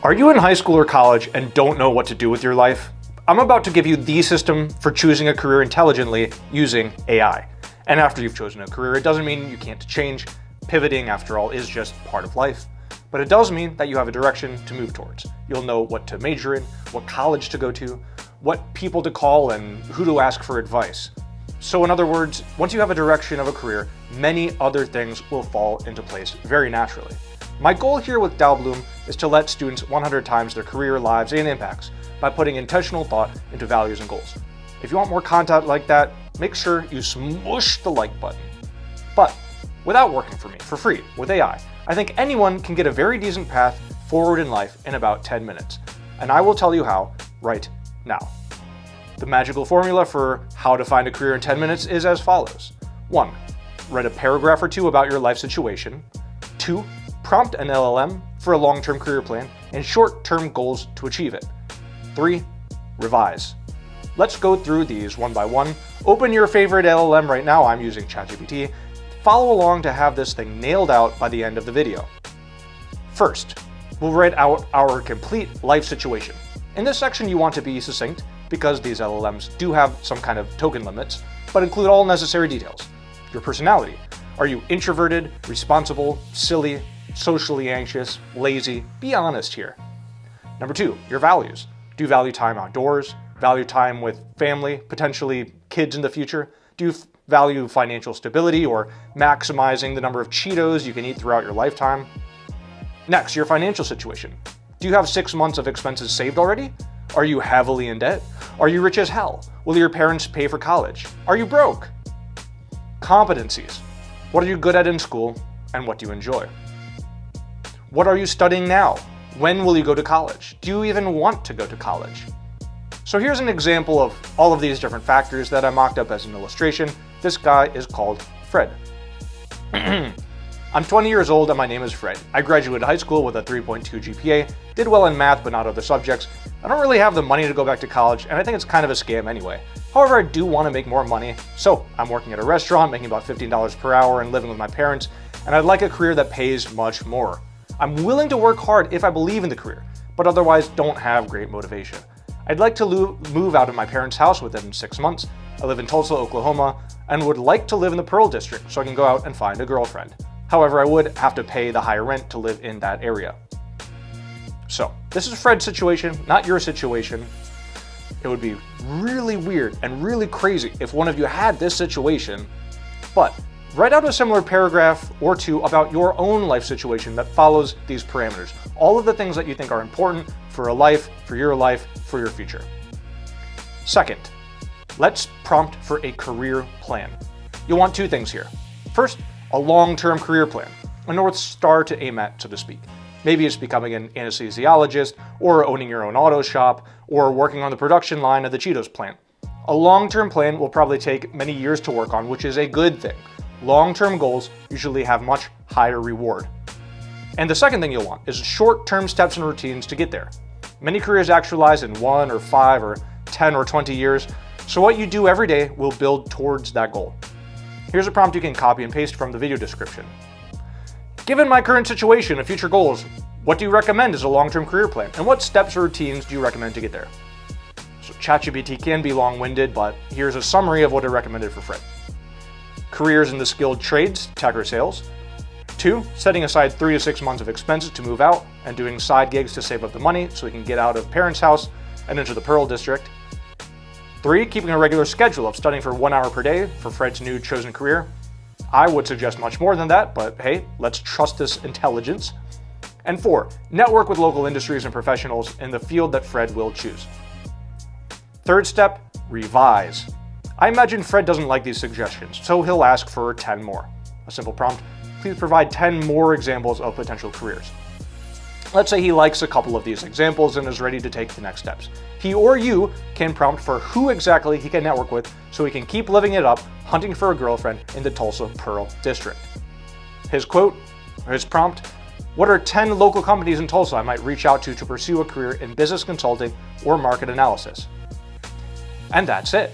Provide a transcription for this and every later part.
Are you in high school or college and don't know what to do with your life? I'm about to give you the system for choosing a career intelligently using AI. And after you've chosen a career, it doesn't mean you can't change. Pivoting, after all, is just part of life. But it does mean that you have a direction to move towards. You'll know what to major in, what college to go to, what people to call, and who to ask for advice. So in other words, once you have a direction of a career, many other things will fall into place very naturally. My goal here with Dalbloom is to let students 100 times their career, lives, and impacts by putting intentional thought into values and goals. If you want more content like that, make sure you smush the like button. But without working for me, for free, with AI, I think anyone can get a very decent path forward in life in about 10 minutes. And I will tell you how right now. The magical formula for how to find a career in 10 minutes is as follows. 1. Write a paragraph or two about your life situation. 2. Prompt an LLM for a long-term career plan and short-term goals to achieve it. 3. Revise. Let's go through these one by one. Open your favorite LLM right now. I'm using ChatGPT. Follow along to have this thing nailed out by the end of the video. First, we'll write out our complete life situation. In this section, you want to be succinct because these LLMs do have some kind of token limits, but include all necessary details. Your personality. Are you introverted, responsible, silly, socially anxious, lazy? Be honest here. Number 2, your values. Do you value time outdoors? Value time with family, potentially kids in the future? Do you value financial stability or maximizing the number of Cheetos you can eat throughout your lifetime? Next, your financial situation. Do you have 6 months of expenses saved already? Are you heavily in debt? Are you rich as hell? Will your parents pay for college? Are you broke? Competencies. What are you good at in school and what do you enjoy? What are you studying now? When will you go to college? Do you even want to go to college? So here's an example of all of these different factors that I mocked up as an illustration. This guy is called Fred. I'm 20 years old and my name is Fred. I graduated high school with a 3.2 GPA, did well in math but not other subjects. I don't really have the money to go back to college and I think it's kind of a scam anyway. However, I do want to make more money, so I'm working at a restaurant making about $15 per hour and living with my parents, and I'd like a career that pays much more. I'm willing to work hard if I believe in the career, but otherwise don't have great motivation. I'd like to move out of my parents' house within 6 months. I live in Tulsa, Oklahoma, and would like to live in the Pearl District so I can go out and find a girlfriend. However, I would have to pay the higher rent to live in that area. So, this is Fred's situation, not your situation. It would be really weird and really crazy if one of you had this situation, but write out a similar paragraph or two about your own life situation that follows these parameters. All of the things that you think are important for a life, for your future. Second, let's prompt for a career plan. You'll want 2 things here. First, a long-term career plan, a North Star to aim at, so to speak. Maybe it's becoming an anesthesiologist, or owning your own auto shop, or working on the production line of the Cheetos plant. A long-term plan will probably take many years to work on, which is a good thing. Long-term goals usually have much higher reward. And the second thing you'll want is short-term steps and routines to get there. Many careers actualize in 1 or 5 or 10 or 20 years, so what you do every day will build towards that goal. Here's a prompt you can copy and paste from the video description. Given my current situation and future goals, what do you recommend as a long-term career plan, and what steps or routines do you recommend to get there? So ChatGPT can be long-winded, but here's a summary of what I recommended for Fred. Careers in the skilled trades, tech or sales. 2, setting aside 3 to 6 months of expenses to move out and doing side gigs to save up the money so he can get out of parents' house and into the Pearl District. 3, keeping a regular schedule of studying for 1 hour per day for Fred's new chosen career. I would suggest much more than that, but hey, let's trust this intelligence. And 4, network with local industries and professionals in the field that Fred will choose. Third step, revise. I imagine Fred doesn't like these suggestions, so he'll ask for 10 more. A simple prompt, please provide 10 more examples of potential careers. Let's say he likes a couple of these examples and is ready to take the next steps. He or you can prompt for who exactly he can network with so he can keep living it up, hunting for a girlfriend in the Tulsa Pearl District. His quote, or his prompt, what are 10 local companies in Tulsa I might reach out to pursue a career in business consulting or market analysis? And that's it.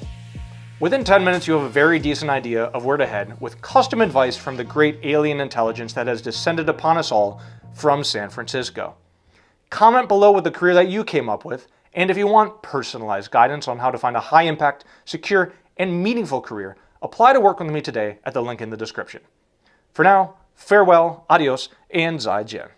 Within 10 minutes, you have a very decent idea of where to head with custom advice from the great alien intelligence that has descended upon us all from San Francisco. Comment below with the career that you came up with, and if you want personalized guidance on how to find a high-impact, secure, and meaningful career, apply to work with me today at the link in the description. For now, farewell, adios, and Zai Jian.